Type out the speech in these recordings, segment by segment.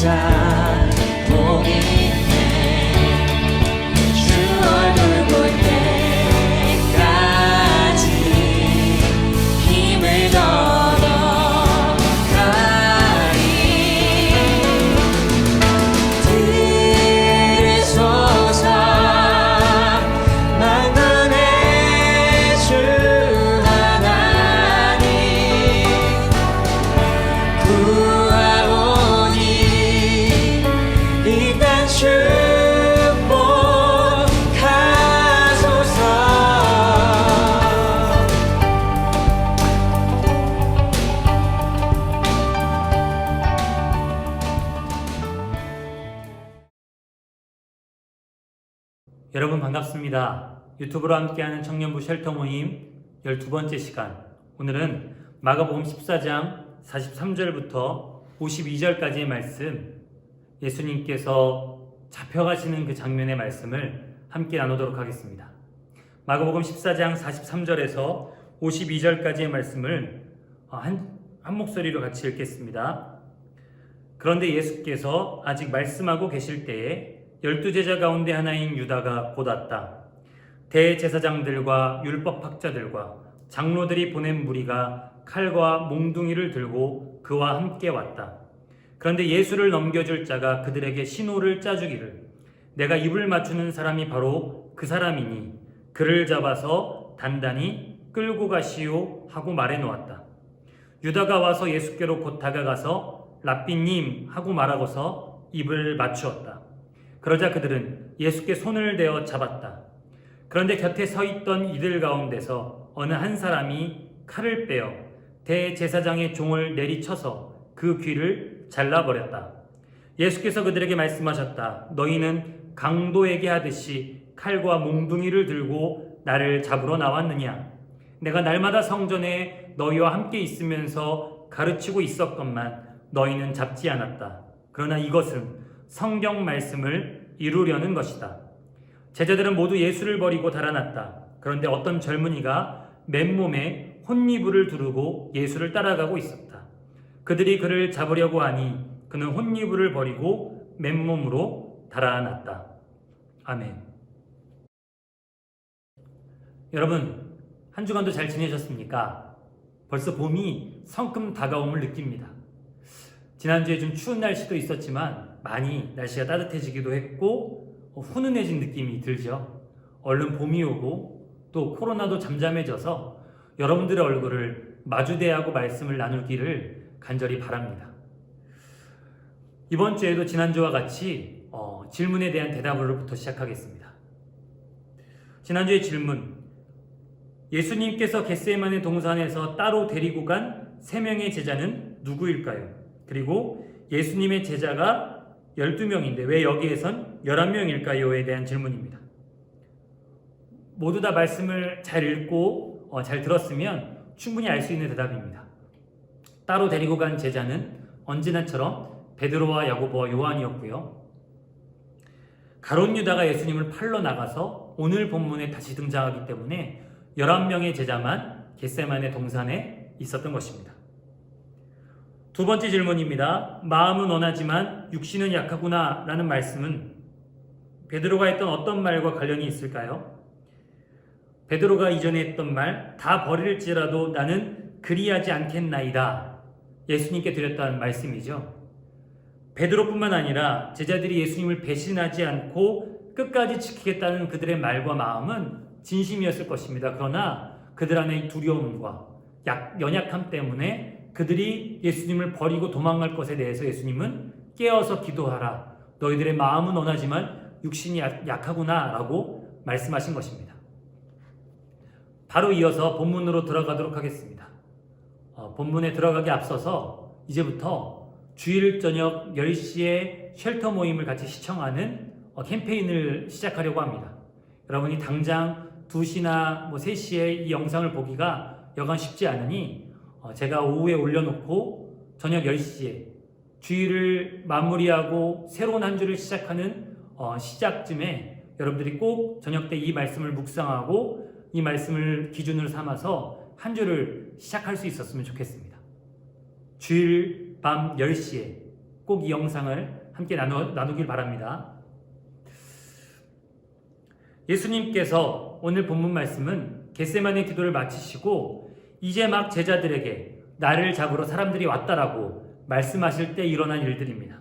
자 복이 있네. 주 얼굴 볼 때까지 힘을 더더하리. 들으소서 만군의 주 하나님 구하오니 이 땅 축복하소서. 여러분 반갑습니다. 유튜브로 함께하는 청년부 쉘터 모임 12번째 시간. 오늘은 마가복음 14장 43절부터 52절까지의 말씀, 예수님께서 잡혀가시는 그 장면의 말씀을 함께 나누도록 하겠습니다. 마가복음 14장 43절에서 52절까지의 말씀을 한 목소리로 같이 읽겠습니다. 그런데 예수께서 아직 말씀하고 계실 때에 12제자 가운데 하나인 유다가 곧 왔다. 대제사장들과 율법학자들과 장로들이 보낸 무리가 칼과 몽둥이를 들고 그와 함께 왔다. 그런데 예수를 넘겨줄 자가 그들에게 신호를 짜주기를, 내가 입을 맞추는 사람이 바로 그 사람이니 그를 잡아서 단단히 끌고 가시오 하고 말해 놓았다. 유다가 와서 예수께로 곧 다가가서 랍비님 하고 말하고서 입을 맞추었다. 그러자 그들은 예수께 손을 대어 잡았다. 그런데 곁에 서 있던 이들 가운데서 어느 한 사람이 칼을 빼어 대제사장의 종을 내리쳐서 그 귀를 잘라버렸다. 예수께서 그들에게 말씀하셨다. 너희는 강도에게 하듯이 칼과 몽둥이를 들고 나를 잡으러 나왔느냐? 내가 날마다 성전에 너희와 함께 있으면서 가르치고 있었건만 너희는 잡지 않았다. 그러나 이것은 성경 말씀을 이루려는 것이다. 제자들은 모두 예수를 버리고 달아났다. 그런데 어떤 젊은이가 맨몸에 혼니부를 두르고 예수를 따라가고 있었다. 그들이 그를 잡으려고 하니 그는 혼니부를 버리고 맨몸으로 달아났다. 아멘. 여러분, 한 주간도 잘 지내셨습니까? 벌써 봄이 성큼 다가옴을 느낍니다. 지난주에 좀 추운 날씨도 있었지만 많이 날씨가 따뜻해지기도 했고 훈훈해진 느낌이 들죠. 얼른 봄이 오고 또 코로나도 잠잠해져서 여러분들의 얼굴을 마주대하고 말씀을 나누기를 간절히 바랍니다. 이번 주에도 지난주와 같이 질문에 대한 대답으로부터 시작하겠습니다. 지난주의 질문, 예수님께서 겟세마네 동산에서 따로 데리고 간 3명의 제자는 누구일까요? 그리고 예수님의 제자가 12명인데 왜 여기에선 11명일까요?에 대한 질문입니다. 모두 다 말씀을 잘 읽고 잘 들었으면 충분히 알 수 있는 대답입니다. 따로 데리고 간 제자는 언제나처럼 베드로와 야고보와 요한이었고요. 가룟 유다가 예수님을 팔러 나가서 오늘 본문에 다시 등장하기 때문에 11명의 제자만 겟세마네 동산에 있었던 것입니다. 두 번째 질문입니다. 마음은 원하지만 육신은 약하구나 라는 말씀은 베드로가 했던 어떤 말과 관련이 있을까요? 베드로가 이전에 했던 말, 다 버릴지라도 나는 그리하지 않겠나이다. 예수님께 드렸던 말씀이죠. 베드로뿐만 아니라 제자들이 예수님을 배신하지 않고 끝까지 지키겠다는 그들의 말과 마음은 진심이었을 것입니다. 그러나 그들 안의 두려움과 연약함 때문에 그들이 예수님을 버리고 도망갈 것에 대해서 예수님은 깨어서 기도하라. 너희들의 마음은 원하지만 육신이 약하구나 라고 말씀하신 것입니다. 바로 이어서 본문으로 들어가도록 하겠습니다. 본문에 들어가기 앞서서 이제부터 주일 저녁 10시에 쉘터 모임을 같이 시청하는 캠페인을 시작하려고 합니다. 여러분이 당장 2시나 3시에 이 영상을 보기가 여간 쉽지 않으니 제가 오후에 올려놓고 저녁 10시에 주일을 마무리하고 새로운 한 주를 시작하는 시작쯤에 여러분들이 꼭 저녁 때 이 말씀을 묵상하고 이 말씀을 기준으로 삼아서 한 주를 시작할 수 있었으면 좋겠습니다. 주일 밤 10시에 꼭 이 영상을 함께 나누길 바랍니다. 예수님께서 오늘 본문 말씀은 겟세마네 기도를 마치시고 이제 막 제자들에게 나를 잡으러 사람들이 왔다라고 말씀하실 때 일어난 일들입니다.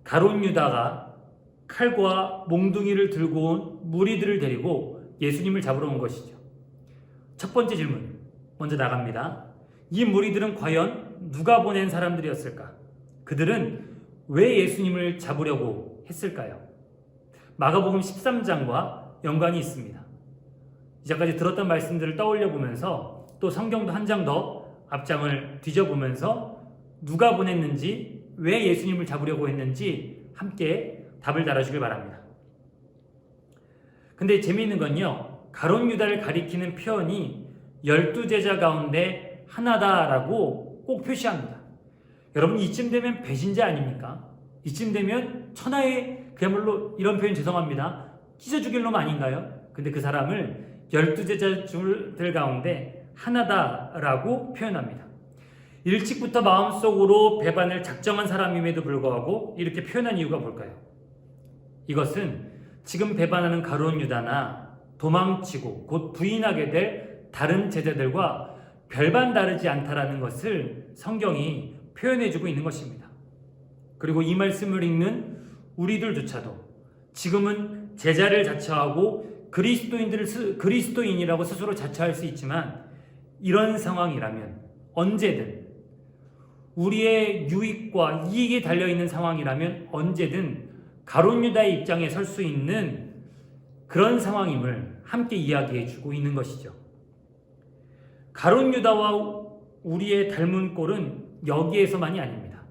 가룟 유다가 칼과 몽둥이를 들고 온 무리들을 데리고 예수님을 잡으러 온 것이죠. 첫 번째 질문 먼저 나갑니다. 이 무리들은 과연 누가 보낸 사람들이었을까? 그들은 왜 예수님을 잡으려고 했을까요? 마가복음 13장과 연관이 있습니다. 이제까지 들었던 말씀들을 떠올려 보면서 또 성경도 한 장 더 앞장을 뒤져보면서 누가 보냈는지, 왜 예수님을 잡으려고 했는지 함께 답을 달아주길 바랍니다. 근데 재미있는 건요, 가룟 유다를 가리키는 표현이 12제자 가운데 하나다라고 꼭 표시합니다. 여러분, 이쯤 되면 배신자 아닙니까? 이쯤 되면 천하의, 그야말로 이런 표현 죄송합니다, 찢어 죽일 놈 아닌가요? 근데 그 사람을 12제자들 가운데 하나다라고 표현합니다. 일찍부터 마음속으로 배반을 작정한 사람임에도 불구하고 이렇게 표현한 이유가 뭘까요? 이것은 지금 배반하는 가룟 유다나 도망치고 곧 부인하게 될 다른 제자들과 별반 다르지 않다라는 것을 성경이 표현해주고 있는 것입니다. 그리고 이 말씀을 읽는 우리들조차도 지금은 제자를 자처하고 그리스도인이라고 스스로 자처할 수 있지만, 이런 상황이라면 언제든, 우리의 유익과 이익이 달려있는 상황이라면 언제든 가룟 유다의 입장에 설 수 있는 그런 상황임을 함께 이야기해주고 있는 것이죠. 가룟 유다와 우리의 닮은 꼴은 여기에서만이 아닙니다.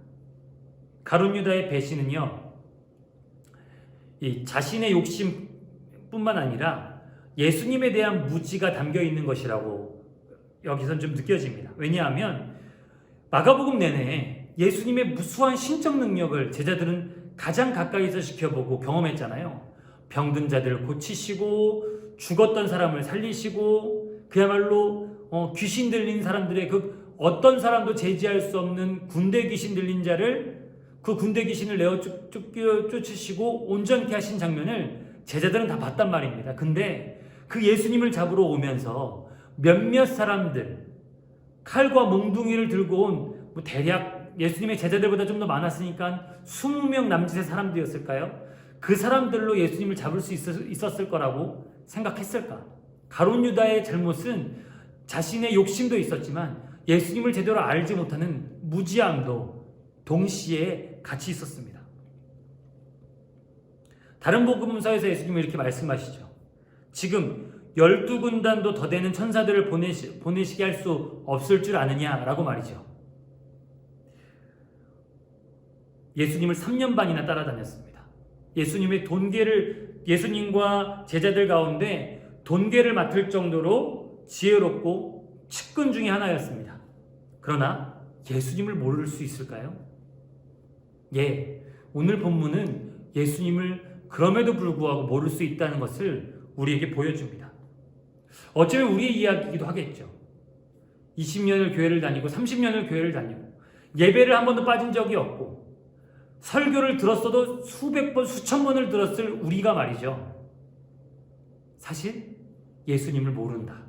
가룟 유다의 배신은요, 이 자신의 욕심뿐만 아니라 예수님에 대한 무지가 담겨 있는 것이라고 여기선 좀 느껴집니다. 왜냐하면 마가복음 내내 예수님의 무수한 신적 능력을 제자들은 가장 가까이서 지켜보고 경험했잖아요. 병든 자들을 고치시고 죽었던 사람을 살리시고, 그야말로 귀신 들린 사람들의 그 어떤 사람도 제지할 수 없는 군대 귀신 들린 자를, 그 군대 귀신을 내어 쫓으시고 온전케 하신 장면을 제자들은 다 봤단 말입니다. 근데 그 예수님을 잡으러 오면서 몇몇 사람들, 칼과 몽둥이를 들고 온, 대략 예수님의 제자들보다 좀 더 많았으니까 20명 남짓의 사람들이었을까요? 그 사람들로 예수님을 잡을 수 있었을 거라고 생각했을까? 가룟 유다의 잘못은 자신의 욕심도 있었지만 예수님을 제대로 알지 못하는 무지함도 동시에 같이 있었습니다. 다른 복음서에서 예수님은 이렇게 말씀하시죠. 지금 12군단도 더 되는 천사들을 보내시게 할 수 없을 줄 아느냐라고 말이죠. 예수님을 3년 반이나 따라다녔습니다. 예수님과 제자들 가운데 돈계를 맡을 정도로 지혜롭고 측근 중에 하나였습니다. 그러나 예수님을 모를 수 있을까요? 예, 오늘 본문은 예수님을 그럼에도 불구하고 모를 수 있다는 것을 우리에게 보여줍니다. 어쩌면 우리의 이야기이기도 하겠죠. 20년을 교회를 다니고 30년을 교회를 다니고 예배를 한 번도 빠진 적이 없고 설교를 들었어도 수백 번, 수천 번을 들었을 우리가 말이죠. 사실 예수님을 모른다.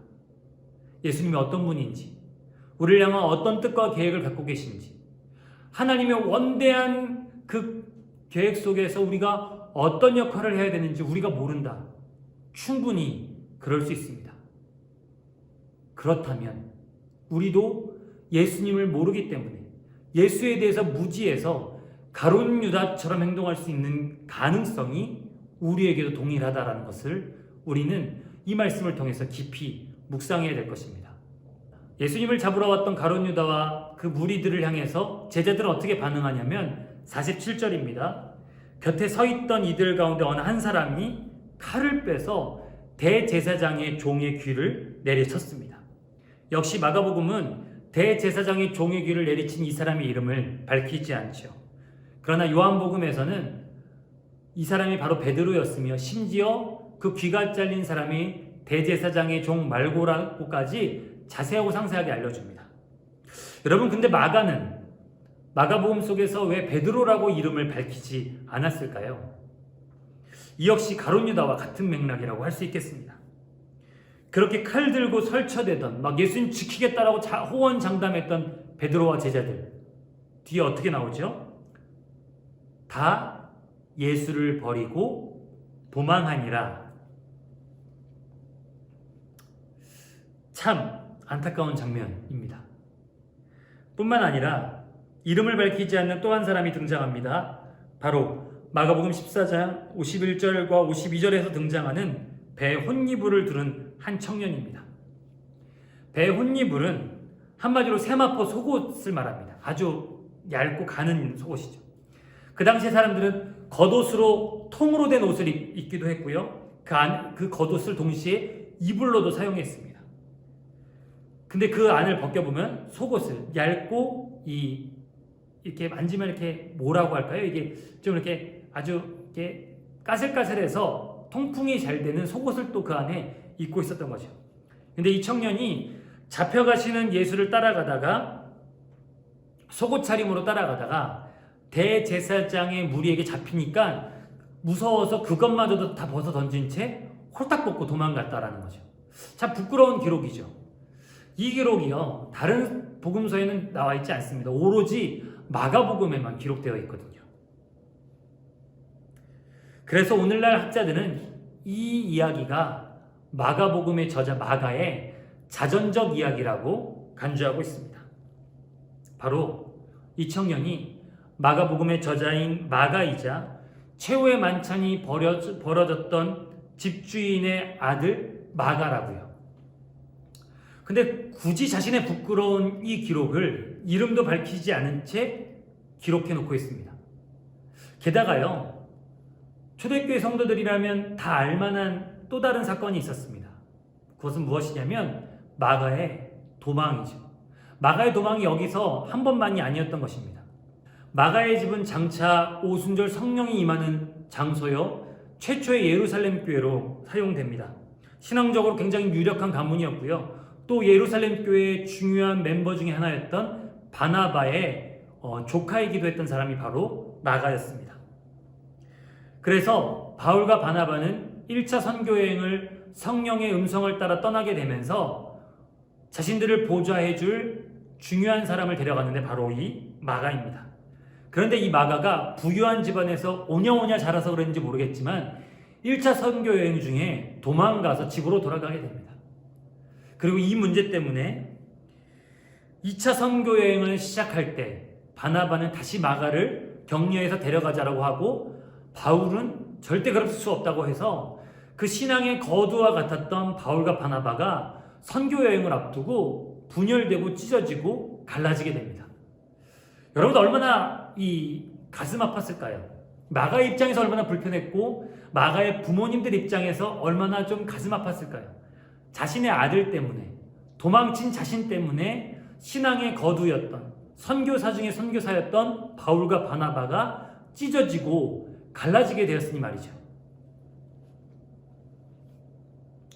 예수님이 어떤 분인지, 우리를 향한 어떤 뜻과 계획을 갖고 계신지, 하나님의 원대한 그 계획 속에서 우리가 어떤 역할을 해야 되는지 우리가 모른다. 충분히 그럴 수 있습니다. 그렇다면 우리도 예수님을 모르기 때문에 예수에 대해서 무지해서 가룟 유다처럼 행동할 수 있는 가능성이 우리에게도 동일하다라는 것을 우리는 이 말씀을 통해서 깊이 묵상해야 될 것입니다. 예수님을 잡으러 왔던 가룟 유다와 그 무리들을 향해서 제자들은 어떻게 반응하냐면 47절입니다. 곁에 서 있던 이들 가운데 어느 한 사람이 칼을 빼서 대제사장의 종의 귀를 내리쳤습니다. 역시 마가복음은 대제사장의 종의 귀를 내리친 이 사람의 이름을 밝히지 않죠. 그러나 요한복음에서는 이 사람이 바로 베드로였으며 심지어 그 귀가 잘린 사람이 대제사장의 종 말고라고까지 자세하고 상세하게 알려줍니다. 여러분, 근데 마가는 마가복음 속에서 왜 베드로라고 이름을 밝히지 않았을까요? 이 역시 가룟 유다와 같은 맥락이라고 할 수 있겠습니다. 그렇게 칼 들고 설쳐대던 막 예수님 지키겠다라고 호언장담했던 베드로와 제자들 뒤에 어떻게 나오죠? 다 예수를 버리고 도망하니라. 참 안타까운 장면입니다. 뿐만 아니라 이름을 밝히지 않는 또 한 사람이 등장합니다. 바로 마가복음 14장 51절과 52절에서 등장하는 배 혼니불을 두른 한 청년입니다. 배 혼니불은 한마디로 세마포 속옷을 말합니다. 아주 얇고 가는 속옷이죠. 그 당시 사람들은 겉옷으로 통으로 된 옷을 입기도 했고요. 그 겉옷을 동시에 이불로도 사용했습니다. 근데 그 안을 벗겨보면 속옷을 얇고 이렇게 만지면 이렇게 뭐라고 할까요? 이게 좀 이렇게 아주 이렇게 까슬까슬해서 통풍이 잘 되는 속옷을 또 그 안에 입고 있었던 거죠. 근데 이 청년이 잡혀가시는 예수를 따라가다가 속옷 차림으로 따라가다가 대제사장의 무리에게 잡히니까 무서워서 그것마저도 다 벗어 던진 채 홀딱 벗고 도망갔다라는 거죠. 참 부끄러운 기록이죠. 이 기록이요, 다른 복음서에는 나와 있지 않습니다. 오로지 마가복음에만 기록되어 있거든요. 그래서 오늘날 학자들은 이 이야기가 마가복음의 저자 마가의 자전적 이야기라고 간주하고 있습니다. 바로 이 청년이 마가복음의 저자인 마가이자 최후의 만찬이 벌어졌던 집주인의 아들 마가라고요. 근데 굳이 자신의 부끄러운 이 기록을 이름도 밝히지 않은 채 기록해 놓고 있습니다. 게다가요, 초대교회 성도들이라면 다 알만한 또 다른 사건이 있었습니다. 그것은 무엇이냐면 마가의 도망이죠. 마가의 도망이 여기서 한 번만이 아니었던 것입니다. 마가의 집은 장차 오순절 성령이 임하는 장소요, 최초의 예루살렘 교회로 사용됩니다. 신앙적으로 굉장히 유력한 가문이었고요. 또 예루살렘 교회의 중요한 멤버 중에 하나였던 바나바의 조카이기도 했던 사람이 바로 마가였습니다. 그래서 바울과 바나바는 1차 선교 여행을 성령의 음성을 따라 떠나게 되면서 자신들을 보좌해 줄 중요한 사람을 데려갔는데 바로 이 마가입니다. 그런데 이 마가가 부유한 집안에서 오냐오냐 자라서 그런지 모르겠지만 1차 선교 여행 중에 도망가서 집으로 돌아가게 됩니다. 그리고 이 문제 때문에 2차 선교 여행을 시작할 때 바나바는 다시 마가를 격려해서 데려가자라고 하고 바울은 절대 그럴 수 없다고 해서 그 신앙의 거두와 같았던 바울과 바나바가 선교 여행을 앞두고 분열되고 찢어지고 갈라지게 됩니다. 여러분 얼마나 이 가슴 아팠을까요? 마가의 입장에서 얼마나 불편했고 마가의 부모님들 입장에서 얼마나 좀 가슴 아팠을까요? 자신의 아들 때문에, 도망친 자신 때문에 신앙의 거두였던 선교사 중에 선교사였던 바울과 바나바가 찢어지고 갈라지게 되었으니 말이죠.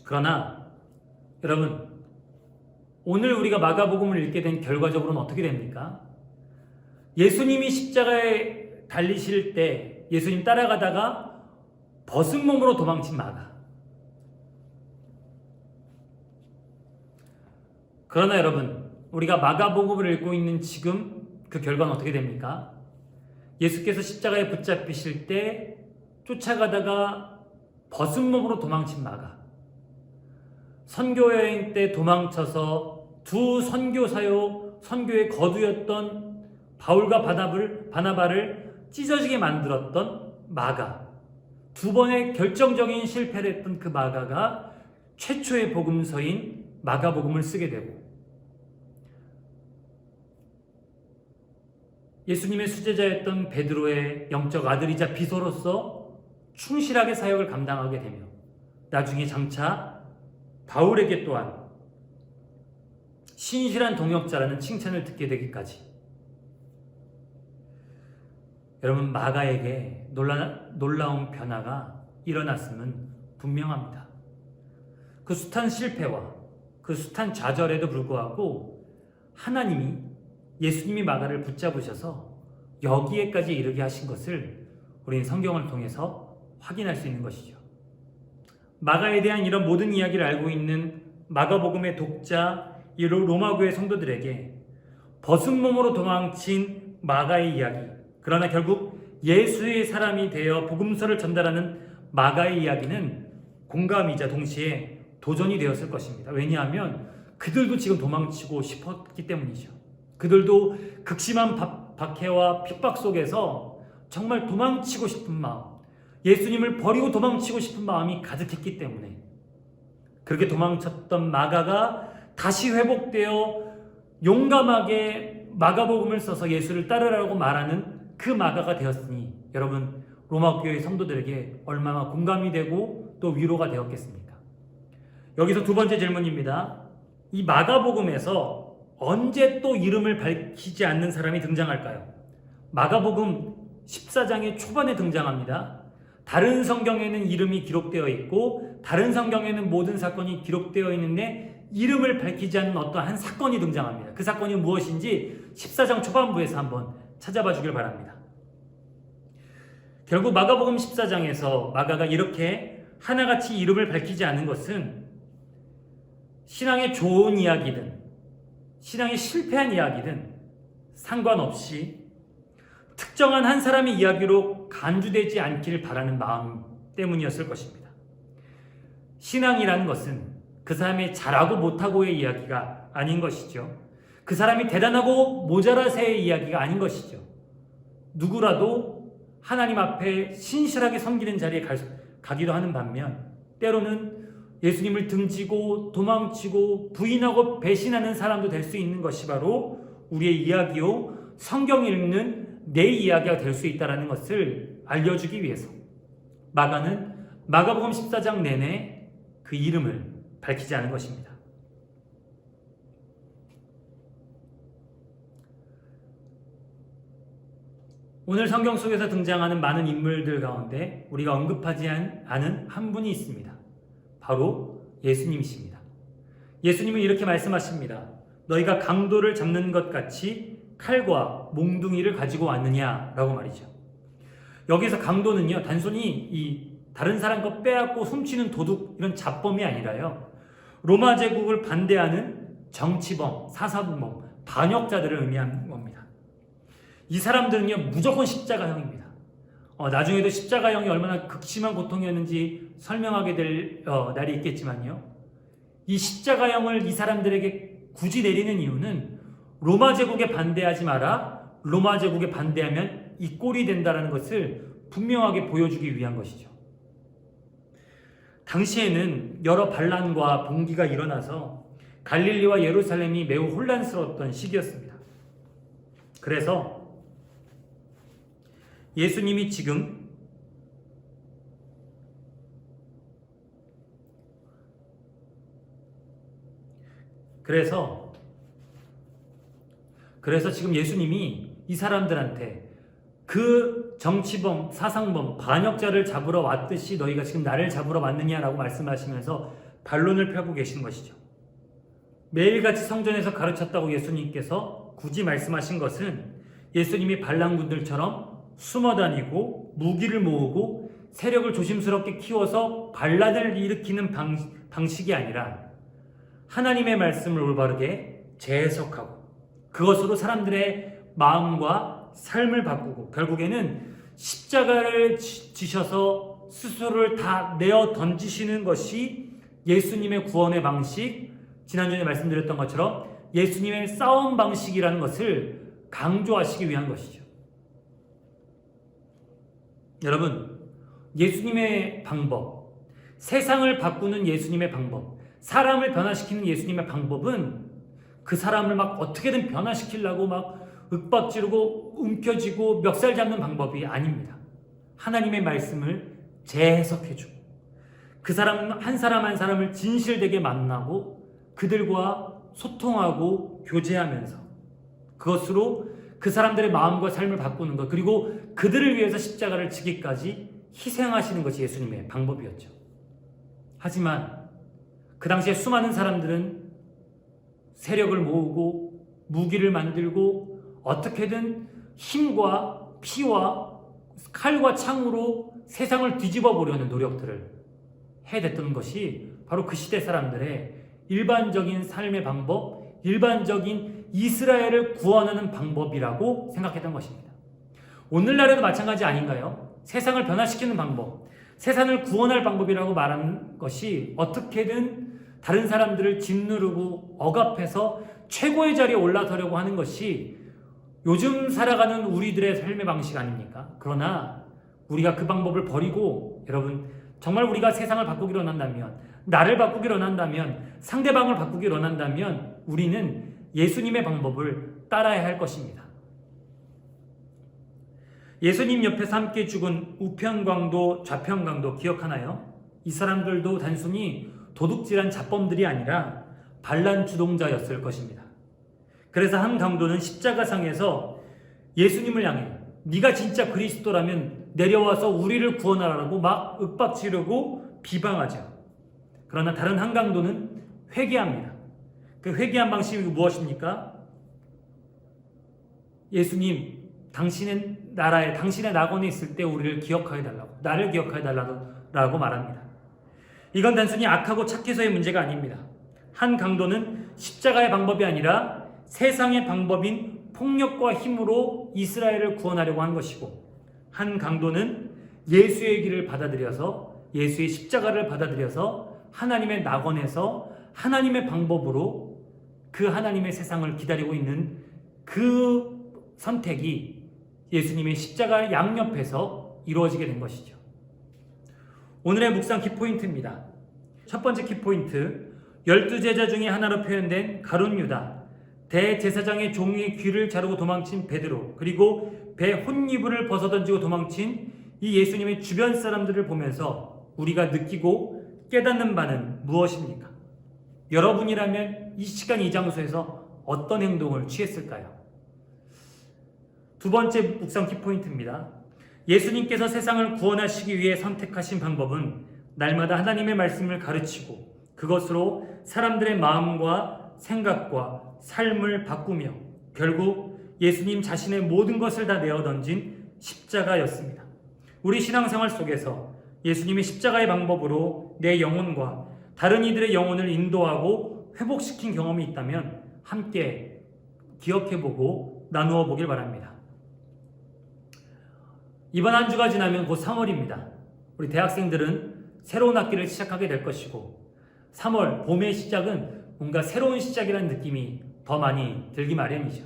그러나 여러분, 오늘 우리가 마가복음을 읽게 된 결과적으로는 어떻게 됩니까? 예수님이 십자가에 달리실 때 예수님 따라가다가 벗은 몸으로 도망친 마가. 그러나 여러분, 우리가 마가복음을 읽고 있는 지금 그 결과는 어떻게 됩니까? 예수께서 십자가에 붙잡히실 때 쫓아가다가 벗은 몸으로 도망친 마가, 선교여행 때 도망쳐서 두 선교사요 선교의 거두였던 바울과 바나바를 찢어지게 만들었던 마가, 두 번의 결정적인 실패를 했던 그 마가가 최초의 복음서인 마가복음을 쓰게 되고 예수님의 수제자였던 베드로의 영적 아들이자 비서로서 충실하게 사역을 감당하게 되며 나중에 장차 바울에게 또한 신실한 동역자라는 칭찬을 듣게 되기까지. 여러분, 마가에게 놀라운 변화가 일어났음은 분명합니다. 그 숱한 실패와 그 숱한 좌절에도 불구하고 하나님이 예수님이 마가를 붙잡으셔서 여기에까지 이르게 하신 것을 우리는 성경을 통해서 확인할 수 있는 것이죠. 마가에 대한 이런 모든 이야기를 알고 있는 마가복음의 독자 이 로마교회 성도들에게 벗은 몸으로 도망친 마가의 이야기, 그러나 결국 예수의 사람이 되어 복음서를 전달하는 마가의 이야기는 공감이자 동시에 도전이 되었을 것입니다. 왜냐하면 그들도 지금 도망치고 싶었기 때문이죠. 그들도 극심한 박해와 핍박 속에서 정말 도망치고 싶은 마음, 예수님을 버리고 도망치고 싶은 마음이 가득했기 때문에 그렇게 도망쳤던 마가가 다시 회복되어 용감하게 마가복음을 써서 예수를 따르라고 말하는 그 마가가 되었으니 여러분, 로마교회 성도들에게 얼마나 공감이 되고 또 위로가 되었겠습니까? 여기서 두 번째 질문입니다. 이 마가복음에서 언제 또 이름을 밝히지 않는 사람이 등장할까요? 마가복음 14장의 초반에 등장합니다. 다른 성경에는 이름이 기록되어 있고 다른 성경에는 모든 사건이 기록되어 있는데 이름을 밝히지 않는 어떠한 사건이 등장합니다. 그 사건이 무엇인지 14장 초반부에서 한번 찾아봐 주길 바랍니다. 결국 마가복음 14장에서 마가가 이렇게 하나같이 이름을 밝히지 않은 것은 신앙의 좋은 이야기든 신앙의 실패한 이야기든 상관없이 특정한 한 사람의 이야기로 간주되지 않기를 바라는 마음 때문이었을 것입니다. 신앙이라는 것은 그 사람의 잘하고 못하고의 이야기가 아닌 것이죠. 그 사람이 대단하고 모자라세의 이야기가 아닌 것이죠. 누구라도 하나님 앞에 신실하게 섬기는 자리에 가기도 하는 반면 때로는 예수님을 등지고 도망치고 부인하고 배신하는 사람도 될 수 있는 것이 바로 우리의 이야기요 성경 읽는 내 이야기가 될 수 있다는 것을 알려주기 위해서 마가는 마가복음 14장 내내 그 이름을 밝히지 않은 것입니다. 오늘 성경 속에서 등장하는 많은 인물들 가운데 우리가 언급하지 않은 한 분이 있습니다. 바로 예수님이십니다. 예수님은 이렇게 말씀하십니다. 너희가 강도를 잡는 것 같이 칼과 몽둥이를 가지고 왔느냐라고 말이죠. 여기서 강도는요 단순히 이 다른 사람 것 빼앗고 훔치는 도둑 이런 잡범이 아니라요 로마 제국을 반대하는 정치범, 사사구범, 반역자들을 의미하는 겁니다. 이 사람들은요 무조건 십자가형입니다. 나중에도 십자가형이 얼마나 극심한 고통이었는지 설명하게 될 날이 있겠지만요. 이 십자가형을 이 사람들에게 굳이 내리는 이유는 로마 제국에 반대하지 마라. 로마 제국에 반대하면 이 꼴이 된다는 것을 분명하게 보여주기 위한 것이죠. 당시에는 여러 반란과 봉기가 일어나서 갈릴리와 예루살렘이 매우 혼란스러웠던 시기였습니다. 그래서 예수님이 지금 그래서 지금 예수님이 이 사람들한테 그 정치범, 사상범, 반역자를 잡으러 왔듯이 너희가 지금 나를 잡으러 왔느냐라고 말씀하시면서 반론을 펴고 계신 것이죠. 매일같이 성전에서 가르쳤다고 예수님께서 굳이 말씀하신 것은 예수님이 반란군들처럼 숨어다니고 무기를 모으고 세력을 조심스럽게 키워서 반란을 일으키는 방식이 아니라 하나님의 말씀을 올바르게 재해석하고 그것으로 사람들의 마음과 삶을 바꾸고 결국에는 십자가를 지셔서 스스로를 다 내어 던지시는 것이 예수님의 구원의 방식, 지난주에 말씀드렸던 것처럼 예수님의 싸움 방식이라는 것을 강조하시기 위한 것이죠. 여러분, 예수님의 방법, 세상을 바꾸는 예수님의 방법, 사람을 변화시키는 예수님의 방법은 그 사람을 막 어떻게든 변화시키려고 막 윽박지르고 움켜쥐고 멱살 잡는 방법이 아닙니다. 하나님의 말씀을 재해석해주고 그 사람 한 사람을 진실되게 만나고 그들과 소통하고 교제하면서 그것으로 그 사람들의 마음과 삶을 바꾸는 것, 그리고 그들을 위해서 십자가를 지기까지 희생하시는 것이 예수님의 방법이었죠. 하지만 그 당시에 수많은 사람들은 세력을 모으고 무기를 만들고 어떻게든 힘과 피와 칼과 창으로 세상을 뒤집어 보려는 노력들을 해댔던 것이 바로 그 시대 사람들의 일반적인 삶의 방법, 일반적인 이스라엘을 구원하는 방법이라고 생각했던 것입니다. 오늘날에도 마찬가지 아닌가요? 세상을 변화시키는 방법, 세상을 구원할 방법이라고 말하는 것이 어떻게든 다른 사람들을 짓누르고 억압해서 최고의 자리에 올라서려고 하는 것이 요즘 살아가는 우리들의 삶의 방식 아닙니까? 그러나 우리가 그 방법을 버리고 여러분 정말 우리가 세상을 바꾸기로 한다면, 나를 바꾸기로 한다면, 상대방을 바꾸기로 한다면 우리는 예수님의 방법을 따라야 할 것입니다. 예수님 옆에서 함께 죽은 우편광도, 좌편광도 기억하나요? 이 사람들도 단순히 도둑질한 잡범들이 아니라 반란 주동자였을 것입니다. 그래서 한 강도는 십자가상에서 예수님을 향해 네가 진짜 그리스도라면 내려와서 우리를 구원하라고 막 윽박지르고 비방하죠. 그러나 다른 한 강도는 회개합니다. 그 회개한 방식이 무엇입니까? 예수님, 당신의 나라에, 당신의 낙원에 있을 때 우리를 기억하여 달라고, 나를 기억하여 달라고 말합니다. 이건 단순히 악하고 착해서의 문제가 아닙니다. 한 강도는 십자가의 방법이 아니라 세상의 방법인 폭력과 힘으로 이스라엘을 구원하려고 한 것이고, 한 강도는 예수의 길을 받아들여서, 예수의 십자가를 받아들여서 하나님의 낙원에서 하나님의 방법으로 그 하나님의 세상을 기다리고 있는 그 선택이 예수님의 십자가 양옆에서 이루어지게 된 것이죠. 오늘의 묵상 키포인트입니다. 첫 번째 키포인트, 12제자 중에 하나로 표현된 가룟 유다, 대제사장의 종의 귀를 자르고 도망친 베드로, 그리고 배 혼이불을 벗어던지고 도망친 이 예수님의 주변 사람들을 보면서 우리가 느끼고 깨닫는 바는 무엇입니까? 여러분이라면 이 시간 이 장소에서 어떤 행동을 취했을까요? 두 번째 묵상 키포인트입니다. 예수님께서 세상을 구원하시기 위해 선택하신 방법은 날마다 하나님의 말씀을 가르치고 그것으로 사람들의 마음과 생각과 삶을 바꾸며 결국 예수님 자신의 모든 것을 다 내어던진 십자가였습니다. 우리 신앙생활 속에서 예수님의 십자가의 방법으로 내 영혼과 다른 이들의 영혼을 인도하고 회복시킨 경험이 있다면 함께 기억해보고 나누어 보길 바랍니다. 이번 한 주가 지나면 곧 3월입니다. 우리 대학생들은 새로운 학기를 시작하게 될 것이고 3월 봄의 시작은 뭔가 새로운 시작이라는 느낌이 더 많이 들기 마련이죠.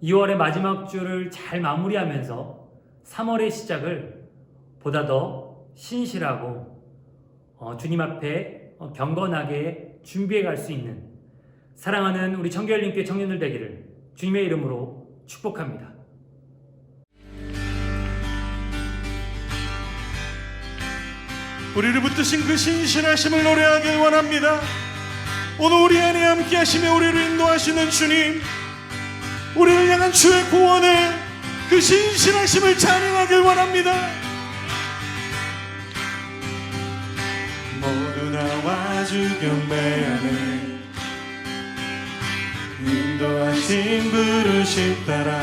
2월의 마지막 주를 잘 마무리하면서 3월의 시작을 보다 더 신실하고 주님 앞에 경건하게 준비해 갈 수 있는 사랑하는 우리 청교열림교회 청년들 되기를 주님의 이름으로 축복합니다. 우리를 붙드신 그 신실하심을 노래하길 원합니다. 오늘 우리 안에 함께 하시며 우리를 인도하시는 주님, 우리를 향한 주의 구원의 그 신실하심을 찬양하길 원합니다. 모두 나와 주 경배 안에 인도하신 부르심 따라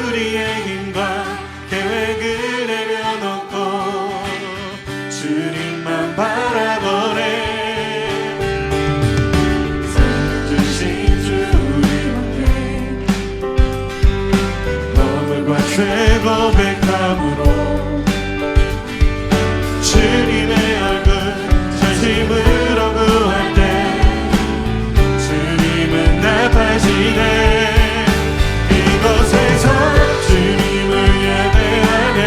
우리의 힘과 계획을 내려놓고 주님만 바라보네. 상 주신 주 우리 함께 허물과 죄 고백함으로 주님의 얼굴 전심으로 구할 때 주님은 나타나시네. 이곳에서 주님을 예배하네.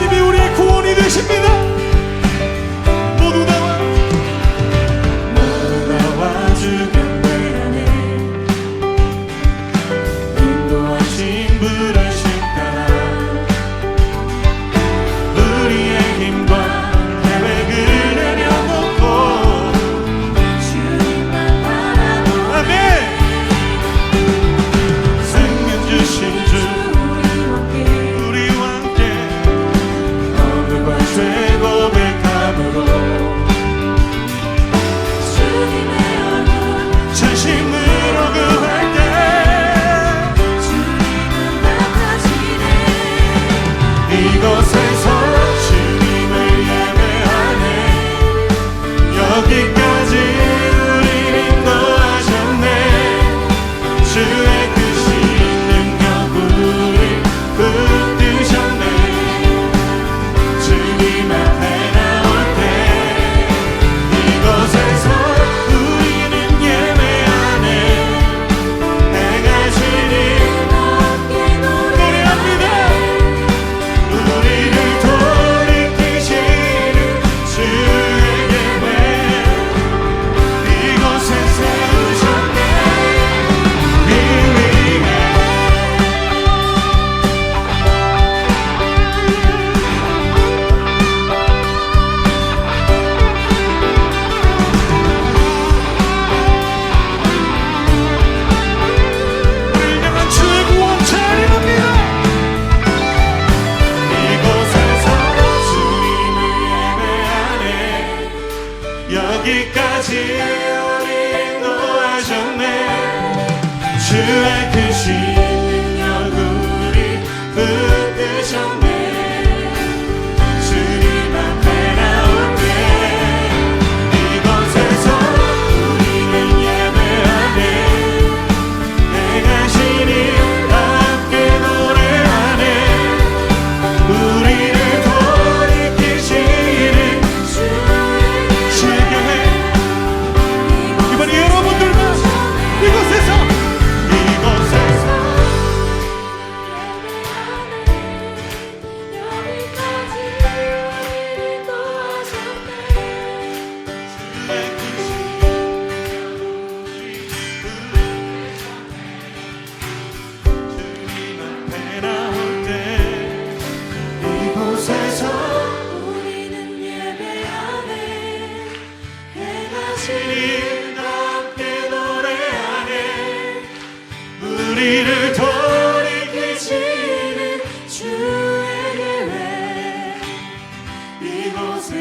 주님이 우리의 구원이 되십니다. 모두 나와 주 곁에 안에 인도하신 부르심 따라 우리의 힘과 계획을 내려놓고 주님만 바라보네 아멘. 생명 주신 주 우리와 함께 거룩한 죄 고백함으로 주님의 얼굴 진심으로 구할 때 주님은 나타지네 이곳에서 주님을 예배하네 여기까지 우리를 인도하셨네 주의 크신 능력 우리 붙드셨네 주님 앞에 나올 때 이곳에서 우리는 예배하네 내가 주님 함께 노래합니다 우리를 돌이키시는 주의 계획 이곳에 세우셨네 이 위에 우리를 향한 주의 구원 찬양합니다 이곳에서 주님을 예배하네 여기까지 우리 인도하셨네 주의 크신 능력 우리 붙드셨네 주님 앞에 나올 때 이곳에서 우리는 예배하네 내가 신이 함께 노래하네 우리를 돌이키시는 주의 계획 이번에 여러분들과 이곳에서 주님 앞에 나올 때 이곳에서 우리는 예배하네 해가 주님 함께 노래하네 우리를 돌이키시는 주의 계획 이곳에